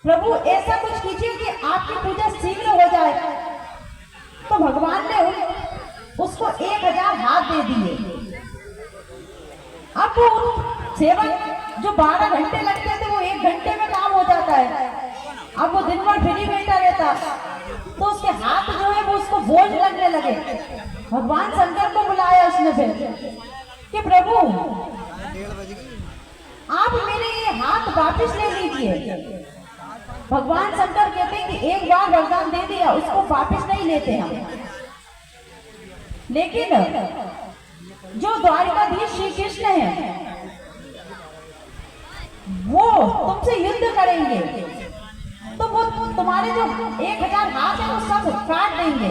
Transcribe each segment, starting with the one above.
प्रभु ऐसा कुछ कीजिए कि आपकी पूजा शीघ्र हो जाए। तो भगवान ने उसको 1000 हाथ दे दिए। अब वो सेवक जो 12 घंटे लगते थे वो 1 घंटे में काम हो जाता है। अब वो दिन भर फ्री बैठा रहता तो उसके हाथ जो है वो उसको बोझ लगने लगे। भगवान शंकर को बुलाया उसने फिर कि प्रभु आप मेरे ये हाथ वापस ले लीजिए। भगवान शंकर कहते हैं कि एक बार वरदान दे दिया उसको वापस नहीं लेते हम। लेकिन जो द्वारिकाधीश श्री कृष्ण है वो तुमसे युद्ध करेंगे तो वो तुम्हारे जो 1000 हाथ है वो सब काट देंगे।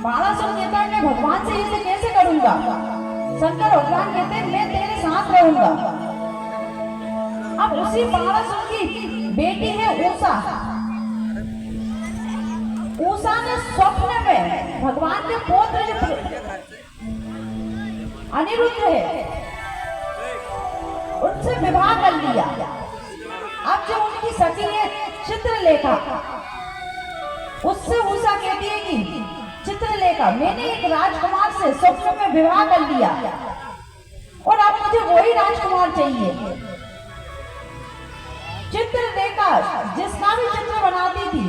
बाणासुर कहता है मैं भगवान से युद्ध कैसे करूंगा। शंकर भगवान कहते हैं मैं तेरे साथ रहूंगा। अब उसी बाणासुर की बेटी है उषा। उषा ने स्वप्न में भगवान के पुत्र जो अनिरुद्ध है उनसे विवाह कर लिया। अब जो उनकी सखी है चित्रलेखा उससे उषा कहती है कि चित्रलेखा मैंने एक राजकुमार से स्वप्न में विवाह कर लिया और अब मुझे वही राजकुमार चाहिए। चित्रलेखा जिसका भी चित्र बनाती थी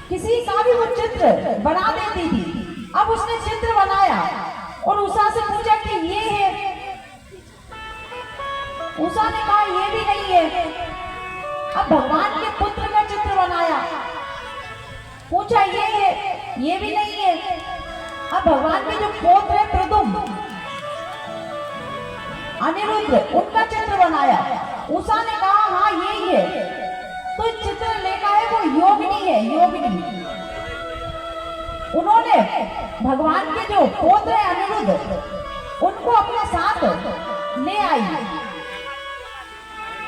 किसी का भी वो चित्र बना देती थी। अब उसने चित्र बनाया और उषा से पूछा कि ये है। उषा ने कहा ये भी नहीं है। अब भगवान के पुत्र का चित्र बनाया, पूछा ये है, ये भी नहीं है। अब भगवान के जो पुत्र है प्रद्युम्न अनिरुद्ध उनका चित्र बनाया। उषा ने कहा हाँ यही है। तो चित्र लेखा है वो योगिनी है, योगिनी। उन्होंने भगवान के जो पुत्र है अनिरुद्ध उनको अपने साथ ले आई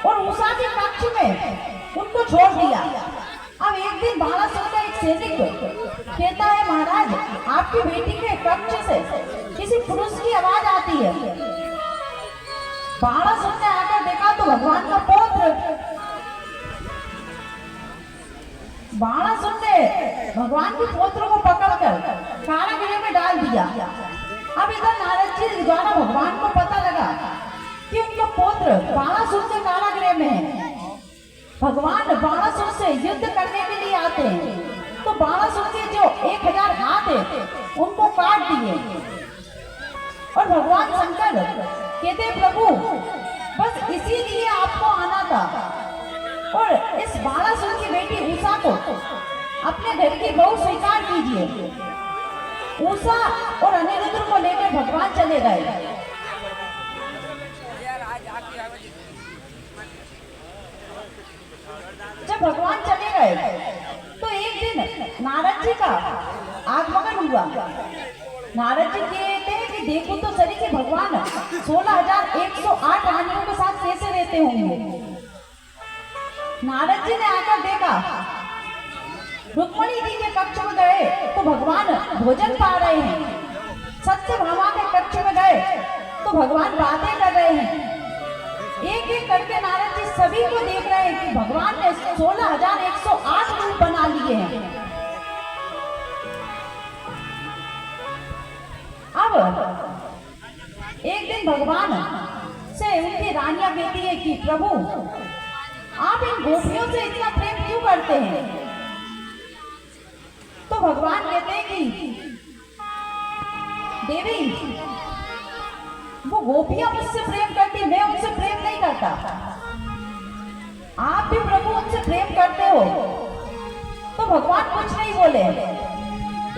और उषा के कक्ष में उनको छोड़ दिया। अब एक दिन बाणासुर का एक सैनिक कहता है महाराज आपकी बेटी के कक्ष से किसी पुरुष की आवाज आती है। बाणासुर ने आकर देखा तो भगवान का पुत्र। बाणासुर ने भगवान के पुत्र को पकड़कर कारागृह में डाल दिया। अब इधर नारद जी द्वारा भगवान को पता लगा कि उनके पुत्र बाणासुर के कारागृह में है। भगवान बाणासुर से युद्ध करने के लिए आते हैं तो बाणासुर के जो 1000 हाथ है उनको काट दिए। और भगवान शंकर कहते प्रभु बस इसीलिए आपको आना था और इस बाणासुर की बेटी उषा को अपने घर की बहू स्वीकार कीजिए। उषा और अनिरुद्ध को लेकर भगवान चले गए। जब भगवान चले गए तो एक दिन नारद जी का आगमन हुआ। नारद जी कहते हैं कि देखो तो सही कि भगवान 16,108 रानियों के साथ कैसे रहते होंगे। नारद जी ने आकर देखा, रुक्मणी जी के कक्ष में गए तो भगवान भोजन पा रहे हैं। सत्यभामा के कक्ष में गए तो भगवान बातें कर रहे हैं। एक एक करके नारद जी सभी को देख रहे हैं कि भगवान ने 16,108 रूप बना लिए हैं। अब एक दिन भगवान से उनकी रानियां कहती है कि प्रभु आप इन गोपियों से इतना प्रेम क्यों करते हैं। तो भगवान कहते हैं कि देवी वो गोपियां मुझसे प्रेम करती, मैं उनसे प्रेम नहीं करता। आप भी प्रभु उनसे प्रेम करते हो। तो भगवान कुछ नहीं बोले।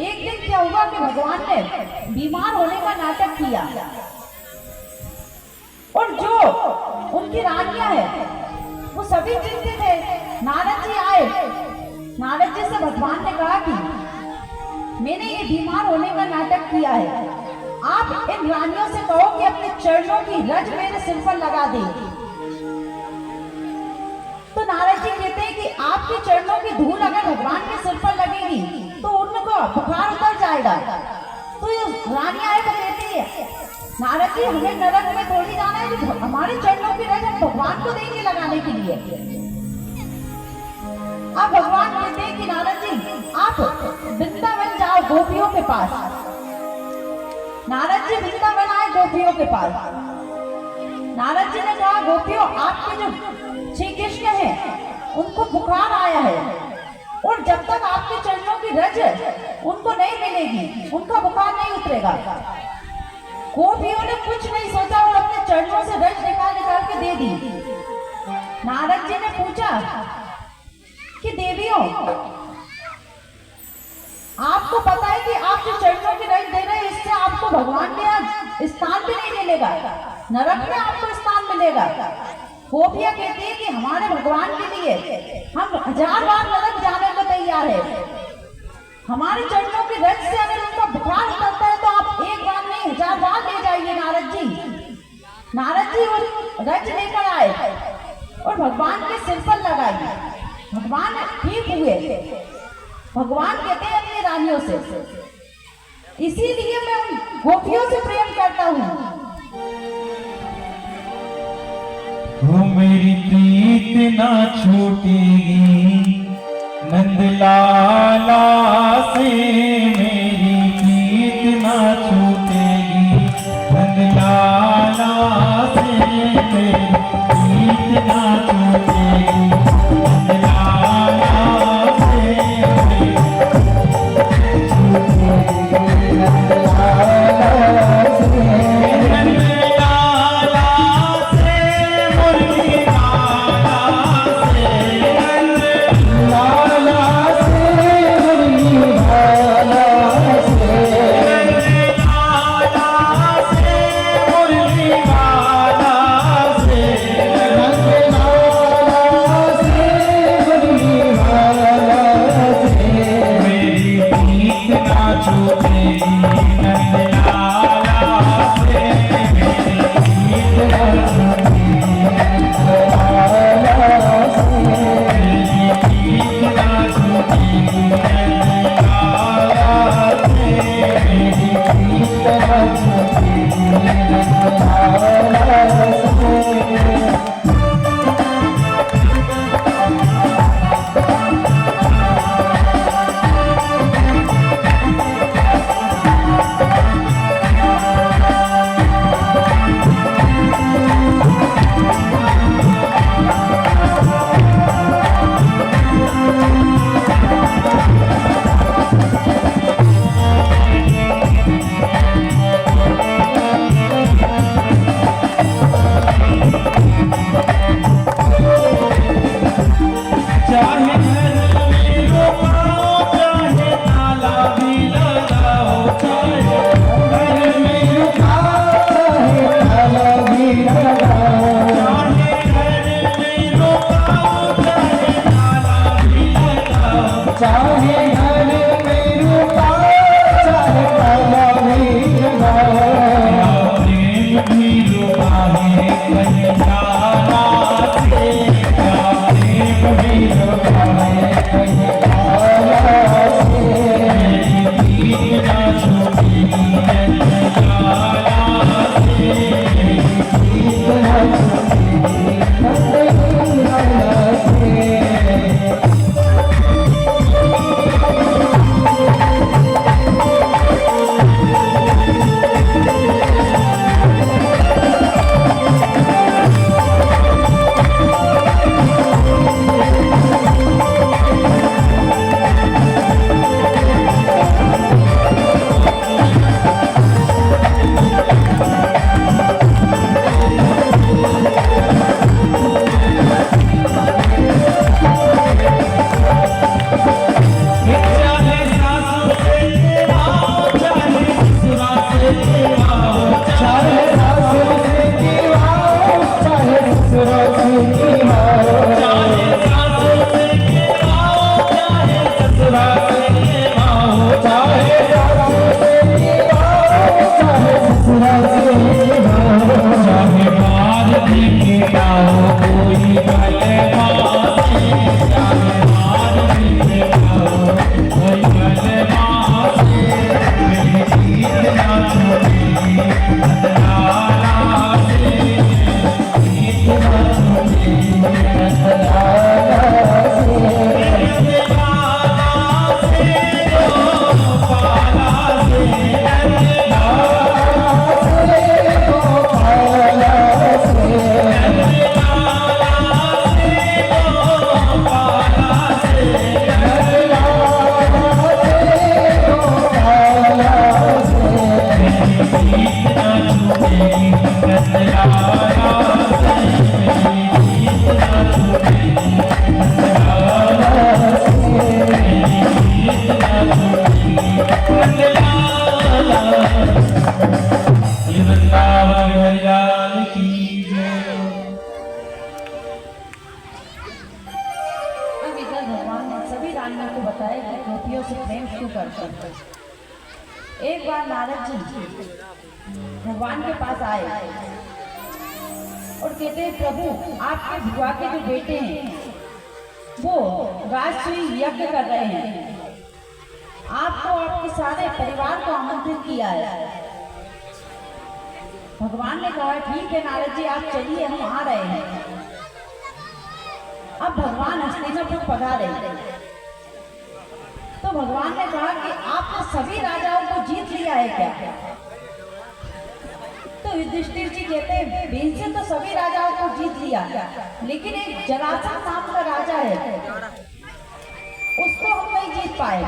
एक दिन क्या हुआ कि भगवान ने बीमार होने का नाटक किया और जो उनकी रानियां हैं वो सभी चिंतित है। नारद जी आए। नारद जी से भगवान ने कहा कि मैंने ये बीमार होने का नाटक किया है, आप इन रानियों से कहो कि अपने चरणों की रज मेरे सिर पर लगा दे। तो नारद जी कहते हैं कि आपके चरणों की धूल अगर भगवान के सिर पर लगेगी तो उनको बुखार उतर जाएगा। तो ये रानियां है वो कहती है नारद जी हमें नरक में थोड़ी जाना है, हमारे चरणों की रज हम भगवान को देंगे लगाने। जाने के लिए। अब भगवान कहते हैं कि नारद जी आप वृंदावन जाओ गोपियों के पास। नारद जी वृंदावन आए गोपियों के पास। नारद जी ने कहा गोपियों आपके जो श्री कृष्ण हैं उनको बुखार आया है और जब तक आपके चरणों की रज उनको नहीं मिलेगी उनका बुखार नहीं उतरेगा। गोपियों ने कुछ नहीं सोचा और अपने चरणों से रज निकाल निकाल के दे दी। नारद जी ने पूछा कि देवियों आपको पता है कि आप जो चरणों की रज दे रहे हैं इससे आपको भगवान के यहाँ स्थान भी नहीं मिलेगा, नरक में आपको स्थान मिलेगा। गोपियां कहती है कि हमारे भगवान के लिए हम 1000 बार नरक जाने को तैयार है। हमारे चरणों की रज से अगर उनका बुखार उतरता है तो आप एक बार नहीं 1000 बार ले जाइए नारद जी। नारद जी वो रज लेकर आए और भगवान के सिर पर लगाई। भगवान ठीक हुए। भगवान कहते हैं अपनी रानियों से, इसीलिए मैं उन गोपियों से प्रेम करता हूँ। वो मेरी प्रीत ना छूटेगी नंदलाला से, मेरी प्रीत ना छूटेगी नंदलाला से, मेरी प्रीत ना छूटेगी नंदलाला से, नंदलाला से, नंदलाला से, मुरली लाला से, नंदलाला से, मुरली लाला काल मेरे को बताया कि गोपियों से प्रेम क्यों करते हैं। एक बार नारद जी भगवान के पास आए और कहते हैं, प्रभु आपके भुआ के जो बेटे हैं वो राजसूय यज्ञ कर रहे हैं, आपको आपके सारे परिवार को आमंत्रित किया है। भगवान ने कहा, ठीक है नारद जी, आप चलिए, हम आ रहे हैं। अब भगवान हस्तिनापुर पधारे तो भगवान ने कहा कि आपने सभी राजाओं को जीत लिया है क्या? तो युधिष्ठिर जी कहते हैं, भीमसेन तो सभी राजाओं को जीत लिया, लेकिन एक जरासंध नाम का राजा है, उसको हम नहीं जीत पाए।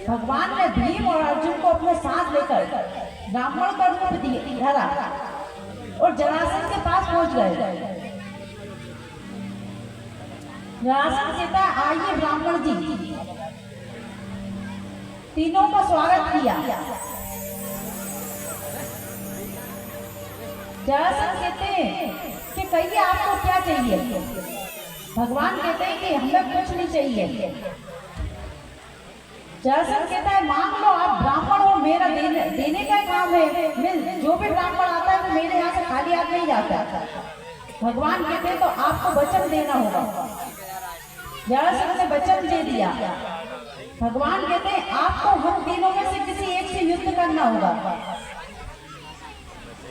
भगवान ने भीम और अर्जुन को अपने साथ लेकर ब्राह्मण का रूप धरा और जरासंध के पास पहुंच गए। जरासंध कहता है, आइए ब्राह्मण जी। तीनों का स्वागत किया। जरासंध कहते हैं कि कहिए आपको क्या चाहिए? भगवान कहते हैं कि हमें कुछ नहीं चाहिए। जरासंध कहता है, मांग लो, आप ब्राह्मण हो, मेरा देने का काम है। मैं जो भी ब्राह्मण आता है वो मेरे यहाँ से खाली हाथ नहीं जाता। भगवान कहते हैं, तो आपको वचन देना होगा। जरासंध ने वचन दे दिया। भगवान कहते हैं, आपको हम तीनों में से किसी एक से युद्ध करना होगा।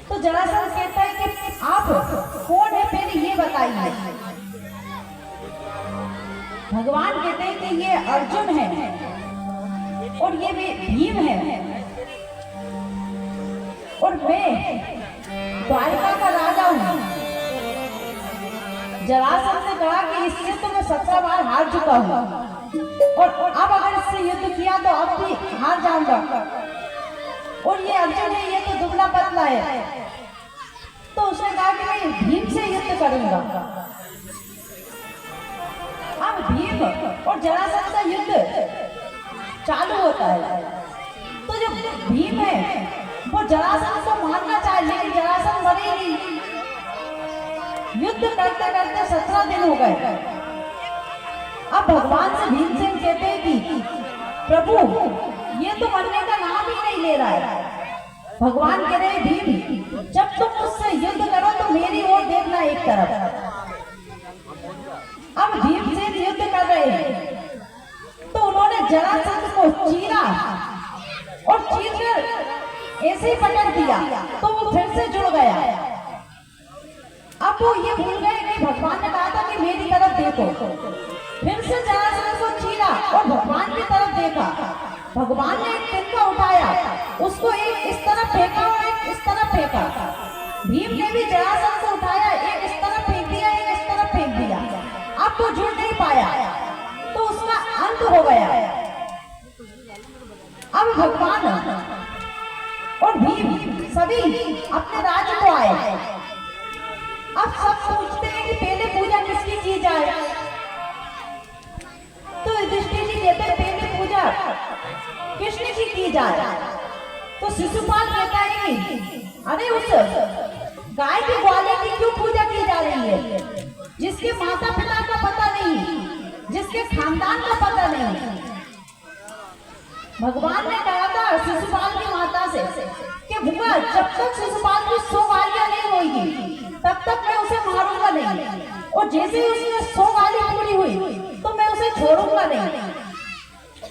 तो जरासंध कहता है कि आप कौन है, पहले ये बताइए। भगवान कहते हैं कि ये अर्जुन है और ये भी भीम है और मैं द्वारिका का राजा हूं। जरासंध ने कहा कि इससे तो मैं 17 बार हार चुका हूं और अब अगर इससे युद्ध किया तो अब भी हार जाऊंगा। और ये अर्जुन है, ये तो दुबला पतला है। तो उसने कहा कि मैं भीम से युद्ध करूंगा। अब भीम और जरासंध का युद्ध चालू होता है। तो जो भीम है वो जरासंध को मारना चाहे, लेकिन जरासंध मरे नहीं। युद्ध करते करते 17 दिन हो गए। अब भगवान से भीमसेन कहते हैं कि प्रभु ये तो मरने का नाम ही नहीं ले रहा है। भगवान कह रहे, भीम जब तुम मुझसे युद्ध करो तो मेरी ओर देखना एक तरफ। अब भीमसेन युद्ध कर रहे हैं तो उन्होंने जरासंध को चीरा और चीरकर ऐसे ही पटक दिया तो वो फिर से जुड़ गया। अब वो ये भूल गए कि भगवान ने कहा था कि मेरी तरफ देखो। फिर से जरासंध को चीरा और भगवान की तरफ देखा। भगवान ने एक तिनका उठाया, उसको एक इस तरफ फेंका और एक इस तरफ फेंका। भीम ने भी जरासंध को उठाया, एक इस तरफ फेंक दिया, एक इस तरफ फेंक दिया। अब वो जुड़ नहीं पाया तो उसका अंत हो गया। अब भगवान और भीम सभी अपने राज्य को आए। अब सब सोचते हैं कि पहले पूजा किसकी की जाए। तो युधिष्ठिर जी कहते हैं, पहले पूजा कृष्ण की जाए। तो शिशुपाल कहता है कि अरे उस गाय के ग्वाले की क्यों पूजा की जा रही है, जिसके माता पिता का पता नहीं, जिसके खानदान का पता नहीं। भगवान ने कहा था शिशुपाल की माता से कि बुआ जब तक शिशुपाल की 100 गालियां नहीं होगी तब तक मैं उसे मारूंगा नहीं, और जैसे ही उसने 100 गाली पूरी हुई तो मैं उसे छोड़ूंगा नहीं।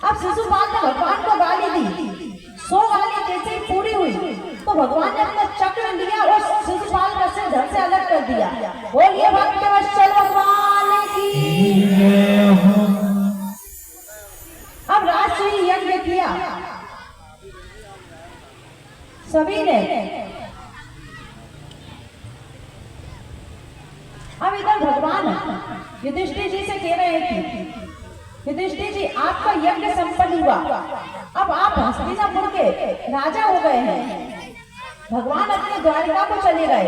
अब शिशुपाल ने भगवान को गाली दी। 100 गाली जैसे ही पूरी हुई तो भगवान ने अपना चक्र लिया और शिशुपाल का सिर धड़ से अलग कर दिया। बोलिए भक्तवत्सल भगवान की। अब राजसूय यज्ञ किया सभी ने। अब इधर भगवान युधिष्ठिर जी से कह रहे हैं कि युधिष्ठिर जी आपका यज्ञ संपन्न हुआ, अब आप हस्तिनापुर के राजा हो गए हैं। भगवान अपने द्वारिका को चले गए।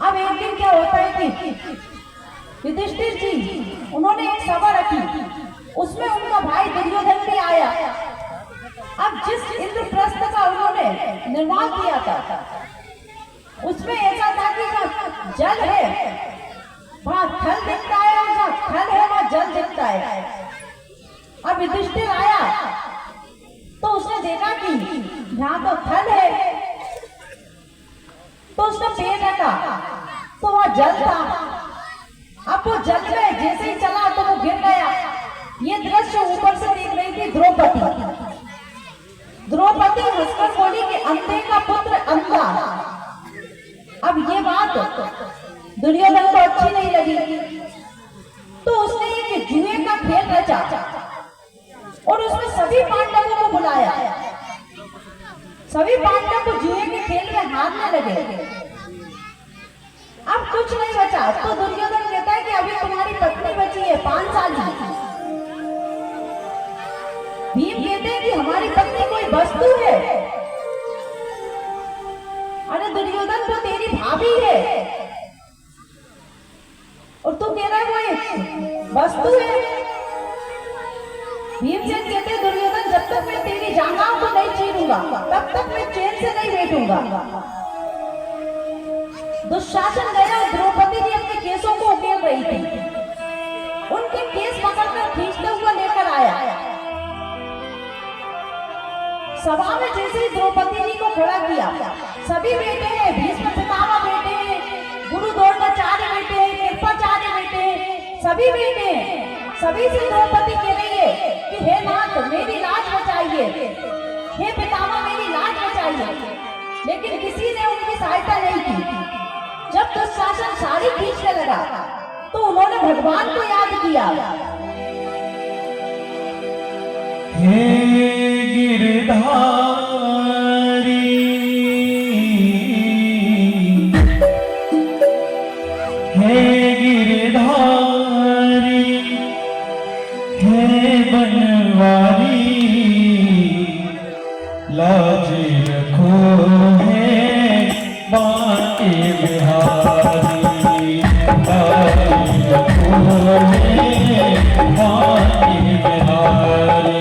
अब एक दिन क्या होता है कि युधिष्ठिर जी उन्होंने एक सभा रखी, उसमें उनका भाई दुर्योधन भी आया। अब जिस इंद्रप्रस्थ का उन्होंने निर्माण किया था उसमें ऐसा था कि जहाँ जल है वहाँ थल दिखता है और जहाँ थल है वहाँ जल दिखता है। अब युधिष्ठिर आया तो उसने देखा कि यहाँ तो थल है, तो उसने पैर रखा तो वह जल था। अब वो जल में जैसे ही चला तो वो गिर गया। ये दृश्य ऊपर से देख रही थी द्रौपदी। द्रौपदी हंसकर बोली कि अंधे का पुत्र अंधा। अब ये बात दुर्योधन को अच्छी नहीं लगी, तो उसने एक जुए का खेल रचा और उसमें सभी पांडवों को बुलाया। सभी पांडव को जुए के खेल में हारने लगे। अब कुछ नहीं बचा तो दुर्योधन कहता है कि अभी तुम्हारी पत्नी बची है 5 साल की। भीम कहते हैं कि हमारी पत्नी कोई वस्तु है। अरे दुर्योधन तो तेरी भाभी है और तू कह रहा है वो एक वस्तु है। भीमसेन कहते हैं दुर्योधन जब तक मैं तेरी जांघाओं को नहीं चीरूंगा तब तक मैं चैन से नहीं बैठूंगा। दुशासन गया और द्रौपदी जी अपने केसों को उकेल रही थी। उनके केस पकड़कर खींचते हुए लेकर आया। सभा में जैसे ही द्रौपदी जी को खड़ा किया, सभी बेटे हैं, भीष्म पितामह बेटे हैं, गुरु द्रोणाचार्य बेटे हैं, कृपाचार्य बेटे हैं, सभी बेटे हैं। सभी से द्रौपदी कह रही है कि हे नाथ मेरी लाज बचाइए, हे पितामह मेरी लाज बचाइए। लेकिन किसी ने उनकी सहायता नहीं की। जब दुशासन साड़ी खींचने लगा तो उन्होंने भगवान को याद किया। हे गिरधारी हे गिरधारी हे बनवारी लाज रखो है बाके बिहारी लाज रखो है बाके बिहारी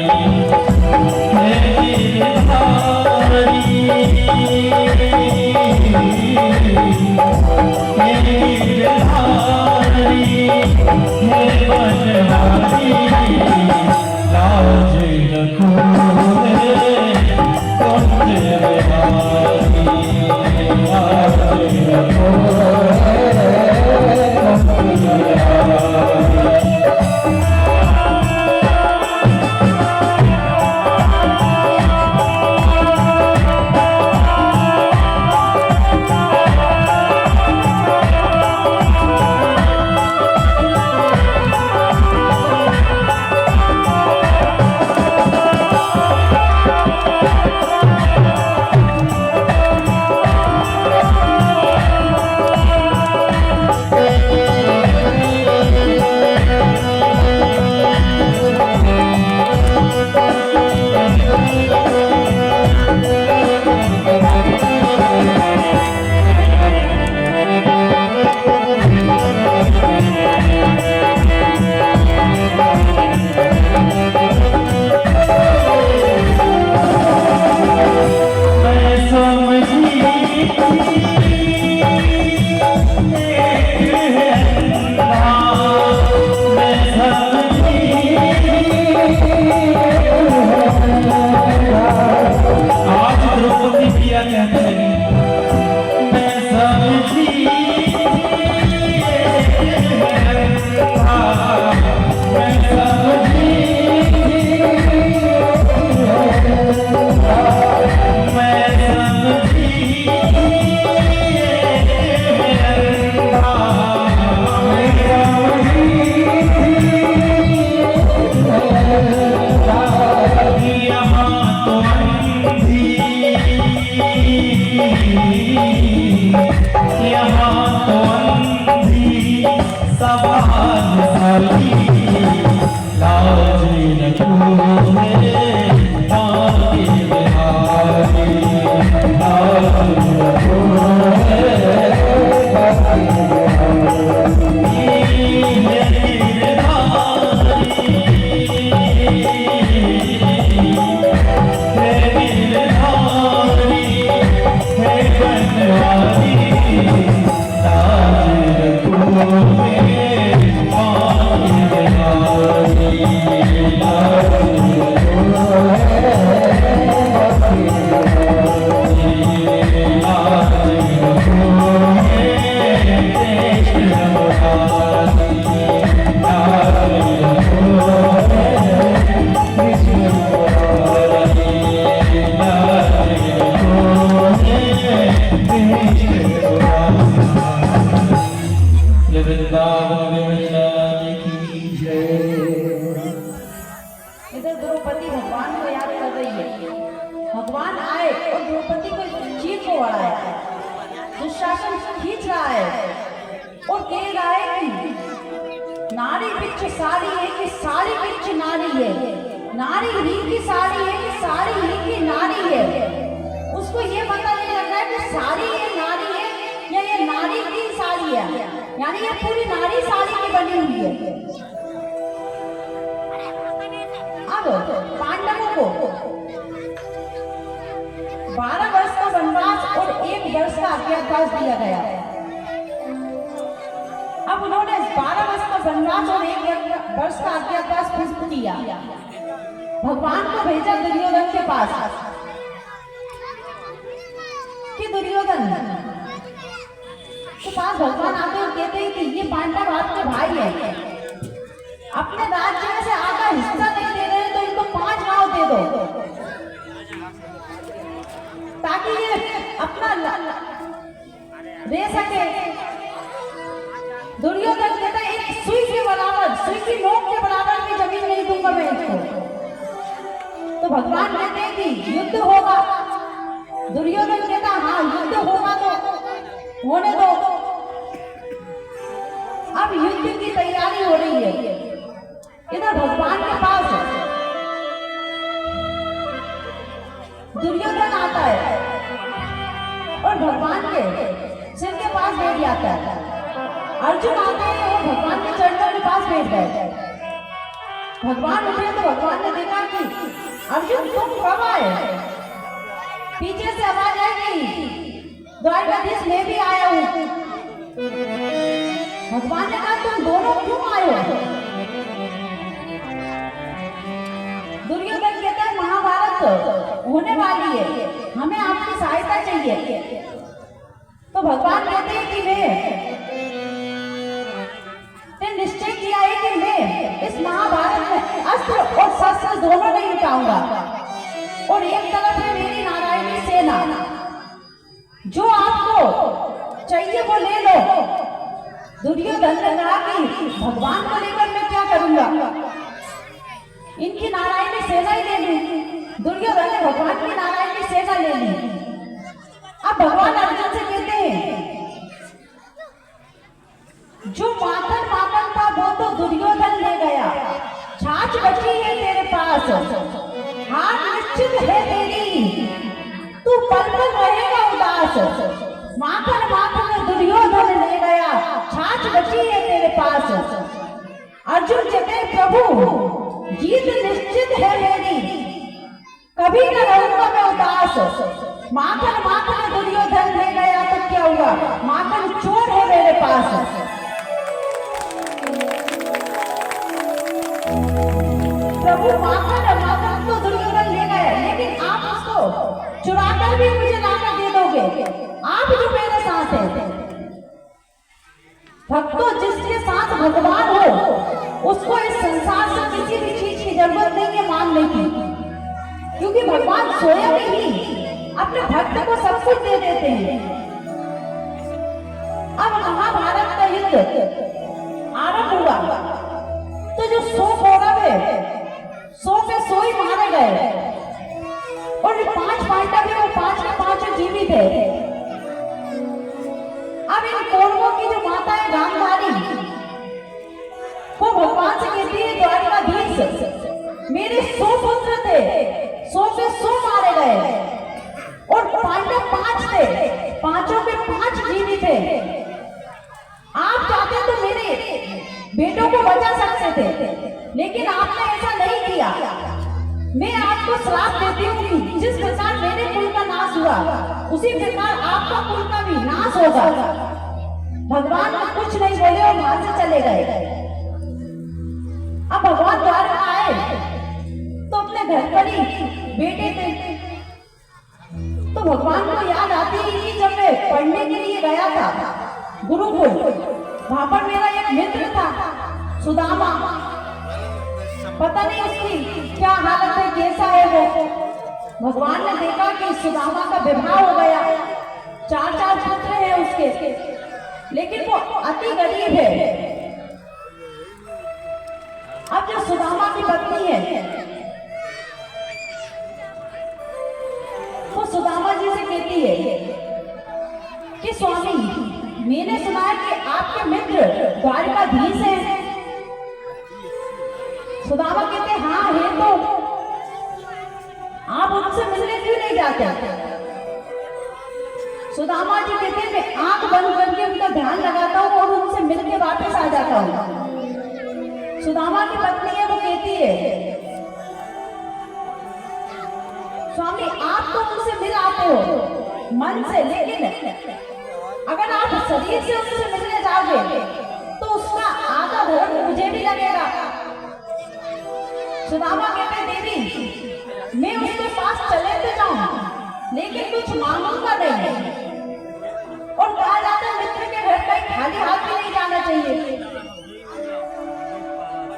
लाज रखो ये वृंदावन बिहारी की जय। इधर द्रौपदी भगवान को याद कर रही है। भगवान आए और द्रौपदी को चीर को बढ़ाया। दुशासन खींच रहा है और कह रहा है कि नारी बिच साड़ी है कि साड़ी बिच नारी है, नारी ही की साड़ी है कि साड़ी ही की नारी है। उसको ये पता नहीं लग रहा है कि साड़ी ये नारी है या ये नारी की साड़ी है, यानी ये पूरी नारी साड़ी की बनी हुई है। अब पांडवों को 12 वर्ष का वनवास और 1 वर्ष का अज्ञातवास दिया गया। अब उन्होंने 12 वर्ष का वनवास और 1 वर्ष का अज्ञातवास पूर्ण किया। भगवान को भेजा दुर्योधन के पास कि दुर्योधन के पास भगवान आते और कहते हैं कि ये पांडव आपके भाई हैं, अपने राज्य में से आधा हिस्सा नहीं दे रहे तो इनको 5 गांव दे दो ताकि ये अपना दे सके। दुर्योधन कहता है एक सुई के बराबर, सुई की नोक के बराबर की जमीन नहीं दूंगा मैं इसको। तो भगवान कहते हैं कि युद्ध होगा। दुर्योधन कहता हाँ युद्ध होगा तो होने दो। अब युद्ध की तैयारी हो रही है। इधर भगवान के पास दुर्योधन आता है और भगवान के सिर के पास बैठ जाता है। अर्जुन आते हैं और भगवान के चरणों के पास बैठ गए। भगवान उठे तो भगवान ने देखा कि अर्जुन तुम कब आए? पीछे से आवाज आई कि द्वारकाधीश मैं भी आया हूँ। भगवान ने कहा तुम दोनों क्यों आए हो? दुर्योधन कहता है महाभारत होने वाली है, हमें आपकी सहायता चाहिए। तो भगवान कहते हैं कि मैं निश्चय किया है कि मैं इस महाभारत में अस्त्र और शस्त्र दोनों नहीं उठाऊंगा और एक तरफ है मेरी नारायणी सेना, जो आपको चाहिए वो ले लो। दुर्योधन ने कहा कि भगवान को लेकर मैं क्या करूंगा, इनकी नारायणी सेना ही ले ली। दुर्योधन ने भगवान की नारायणी सेना ले ली। अब भगवान अर्जुन से कहते हैं जो माखन माखन था वो तो दुर्योधन ले गया, छाछ बची है तेरे पास, हार निश्चित है तेरी, तू पल पल रहेगा उदास। माखन माखन दुर्योधन ले गया, छाछ बची है तेरे पास। अर्जुन कहते प्रभु जीत निश्चित है मेरी, कभी न रहूंगा मैं उदास। माखन माखन दुर्योधन ले गया तो क्या हुआ, माखन चोर है मेरे पास। प्रभु माखन माखन तो दुर्योधन ले गए, लेकिन आप उसको चुराकर भी मुझे लाकर दे दोगे, आप जो मेरे साथ हैं। भक्तों जिसके साथ भगवान हो उसको इस संसार से किसी भी चीज की जरूरत नहीं है मांगने की, क्योंकि भगवान स्वयं ही अपने भक्त को सब कुछ दे देते हैं। अब महाभारत का युद्ध आरंभ हुआ तो जो 100 कौरव है 100 के 100 ही मारे गए और जो 5 पांडव है वो 5 के 5 जीवित है। अब इन कौरवों की जो माता है गांधारी वो भगवान से कहती है द्वारकाधीश मेरे 100 पुत्र थे, 100 के 100 मारे गए और पांडव 5 थे, 5 के 5 जीवित थे। आप चाहते तो मेरे बेटों को बचा सकते थे, लेकिन आपने ऐसा नहीं किया। मैं आपको श्राप देती हूँ कि जिस प्रकार मेरे कुल का नाश हुआ उसी प्रकार आपका कुल का भी नाश होगा। भगवान कुछ नहीं बोले और वहां से चले गए। अब भगवान द्वारका आए तो अपने घर पर ही बेटे थे, तो भगवान को याद आती है कि जब मैं पढ़ने के लिए गया था गुरुकुल, वहां पर मेरा एक मित्र था सुदामा, पता नहीं उसकी क्या हालत है, कैसा है वो। भगवान ने देखा कि सुदामा का विवाह हो गया, 4 पुत्र हैं उसके, लेकिन वो अति गरीब है। अब जो सुदामा की पत्नी है वो सुदामा जी से कहती है कि स्वामी, मैंने सुना है कि आपके मित्र द्वारिकाधीश हैं। सुदामा कहते हाँ है, तो आप उनसे मिलने क्यों नहीं जाते? सुदामा जी कहते मैं आंख बंद करके उनका ध्यान लगाता हूँ और उनसे मिलके वापस आ जाता हूँ। सुदामा की पत्नी है वो कहती है स्वामी आप तो उनसे मिल आते हो मन से, लेकिन अगर आप शरीर से उनसे मिलने जाओगे तो उसका आधा धर्म मुझे भी लगेगा। सुदामा कहते देवी मैं उसके पास चले तो जाऊं लेकिन कुछ मांगूंगा नहीं। और कहा जाता है मित्र के घर कहीं खाली हाथ भी नहीं जाना चाहिए।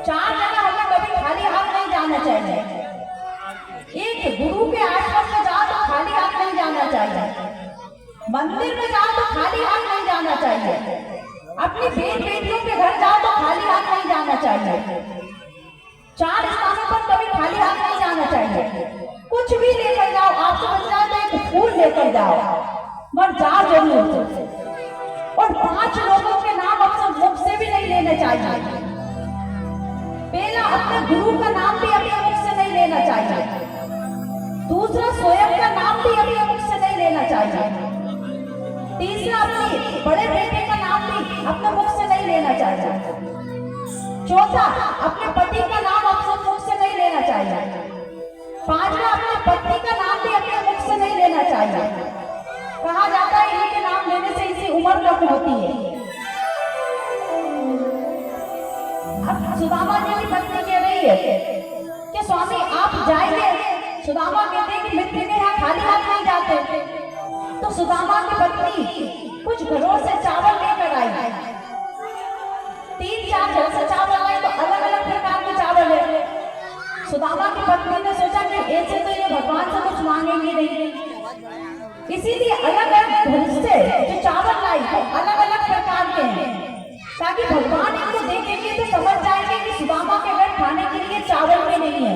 4 जगह हमें कभी खाली हाथ नहीं जाना चाहिए। एक गुरु के आश्रम में जाओ तो खाली हाथ नहीं जाना चाहिए। मंदिर में जाओ तो खाली हाथ नहीं जाना चाहिए। अपनी बेटियों के घर जाओ तो खाली हाथ नहीं जाना चाहिए। 4 स्थानों पर कभी खाली हाथ नहीं जाना चाहिए। कुछ भी लेकर जाओ, आपसे बच जाए तो एक फूल लेकर जाओ, मगर जाओ जरूर। और 5 लोगों के नाम अपने मुख से भी नहीं लेने चाहिए। पहला, अपने गुरु का नाम भी अपने मुख से नहीं लेना चाहिए। दूसरा, स्वयं का नाम भी अपने मुख से नहीं लेना चाहिए। तीसरा, अपने बड़े बेटे का नाम भी अपने मुख से नहीं लेना चाहिए। चौथा, अपने पति का नाम अपने मुख से नहीं लेना चाहिए। 5वां, अपने पत्नी का नाम भी अपने मुख से नहीं लेना चाहिए। कहा जाता है इनके नाम लेने से इसी उम्र कम होती है। अब सुदामा जी की पत्नी कह रही है कि स्वामी आप जाएंगे। सुदामा कहते हैं कि मित्र के यहाँ खाली हाथ नहीं जाते। तो सुदामा की पत्नी कुछ घरों से चावल लेकर आई। 3-4 घर से चावल आए तो अलग अलग प्रकार के चावल है। सुदामा की पत्नी ने सोचा कि ऐसे तो ये भगवान से कुछ मांगेंगे नहीं, इसीलिए अलग अलग घर से जो चावल लाई वो अलग अलग प्रकार के हैं, ताकि भगवान इनको देखेंगे तो समझ जाएंगे कि सुदामा के घर खाने के लिए चावल भी नहीं है।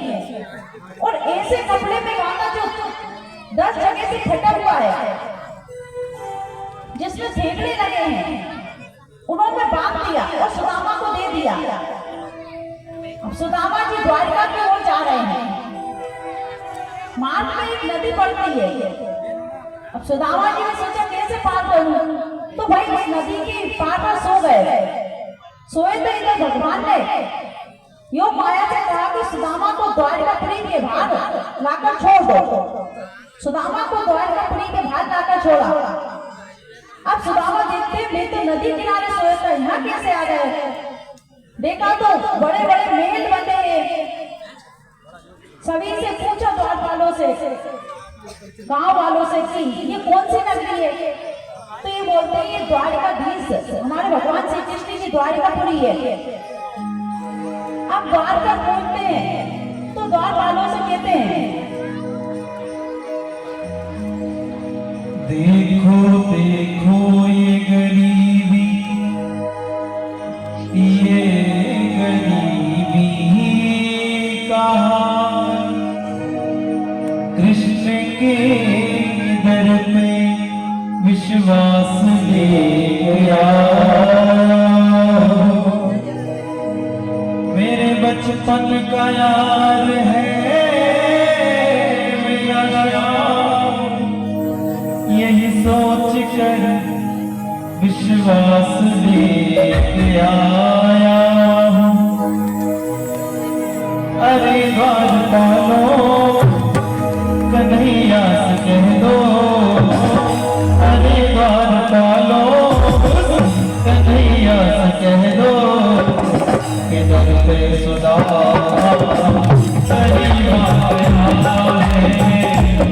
और ऐसे कपड़े में खाना जो 10 जगह से फटा हुआ है, जिसमें थेगड़े लगे हैं, उन्होंने बांट दिया और सुदामा को दे दिया। अब सुदामा जी द्वारिका की ओर जा रहे हैं। मार्ग में एक नदी पड़ती है। अब सुदामा जी ने सोचा कैसे पार करूं, तो भाई उस नदी की पार पर सो गए। सोए तो इधर भगवान ने योग माया से कहा कि सुदामा को द्वारिकापुरी के बाहर लाकर छोड़ दो। सुदामा को द्वारिकापुरी के बाहर लाकर छोड़ा। अब सुदामा देखते मैं तो नदी किनारे सोए था, यहाँ कैसे आ गए? देखा तो बड़े बड़े महल बने हैं। सभी से पूछा द्वारपालों से, गांव वालों से कि ये कौन सी नगरी है? तो ये बोलते हैं ये द्वारिकाधीश हमारे भगवान श्री कृष्ण की द्वारिकापुरी है। अब द्वार पर पहुंचते हैं तो द्वार वालों से कहते हैं देखो देखो ये गरीबी कहाँ कृष्ण के दर पे विश्वास ले गया। मेरे बचपन का यार है मेरा श्याम, यही सोच कर विश्वास लेके आया हूँ। अरे द्वारपालो कन्हैया से कह दो, अरे द्वारपालो कन्हैया से कह दो कि दर पे सुदामा तेरी बात है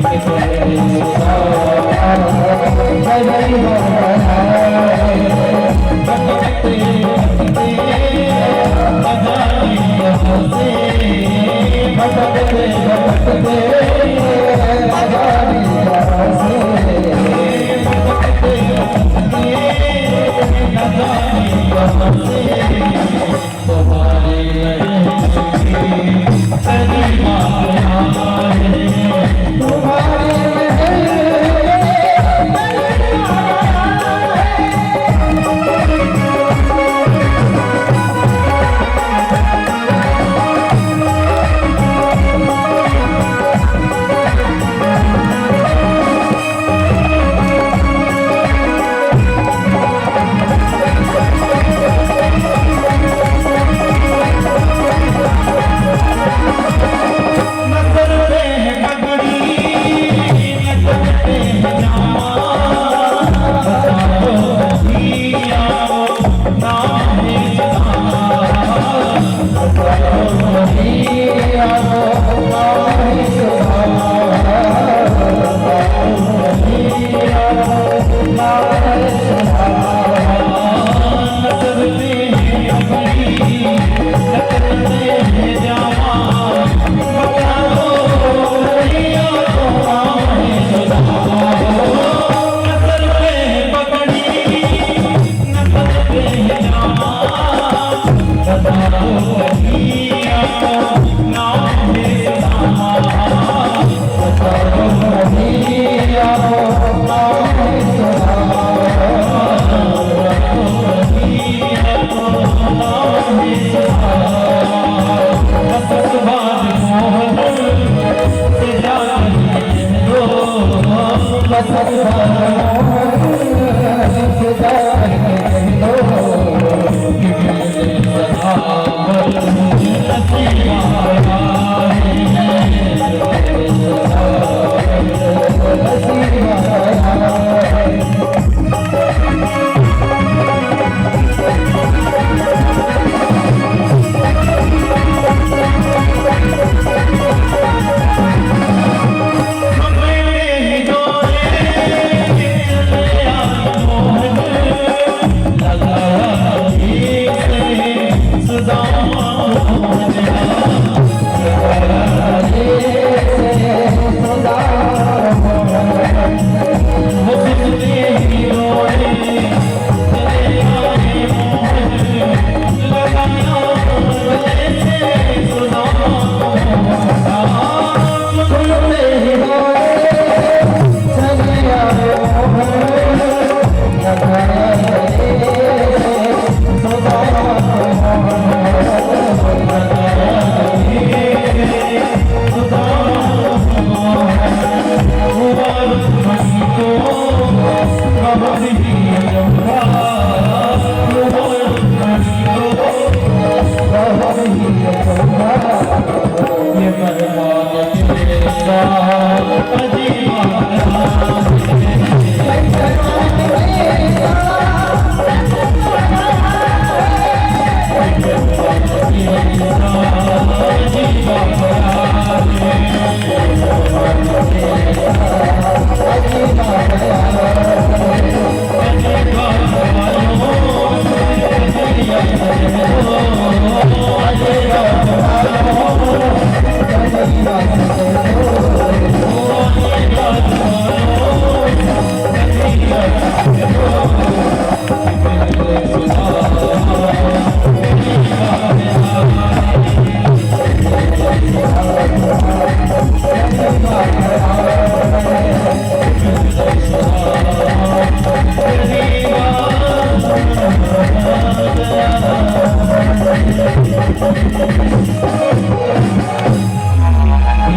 कि दर पे सुदामा तेरी बात है। भटकते भटकते भटकते तुम्हारे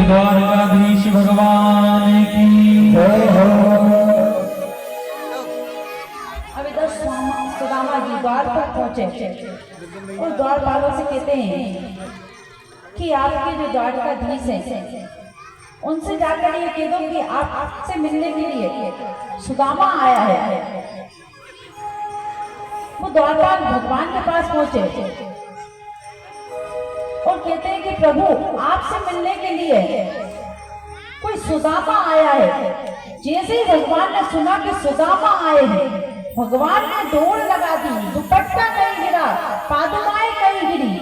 द्वारकाधीश भगवान की जय हो। अब इधर सुदामा जी द्वार पर पहुंचे और द्वारपालों से कहते हैं कि आपके जो द्वारकाधीश हैं उनसे जाकर ये कह दो कि आपसे मिलने के लिए सुदामा आया है। वो द्वारपाल भगवान के पास पहुंचे और कहते हैं कि प्रभु आपसे मिलने के लिए कोई सुदामा आया है। जैसे ही भगवान ने सुना कि सुदामा आए हैं, भगवान ने दौड़ लगा दी, दुपट्टा कहीं गिरा, पादुकाएं कहीं गिरी,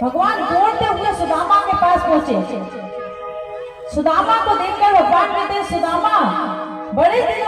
भगवान दौड़ते हुए सुदामा के पास पहुंचे। सुदामा को देखकर भगवान कहते हैं, सुदामा बड़े दिन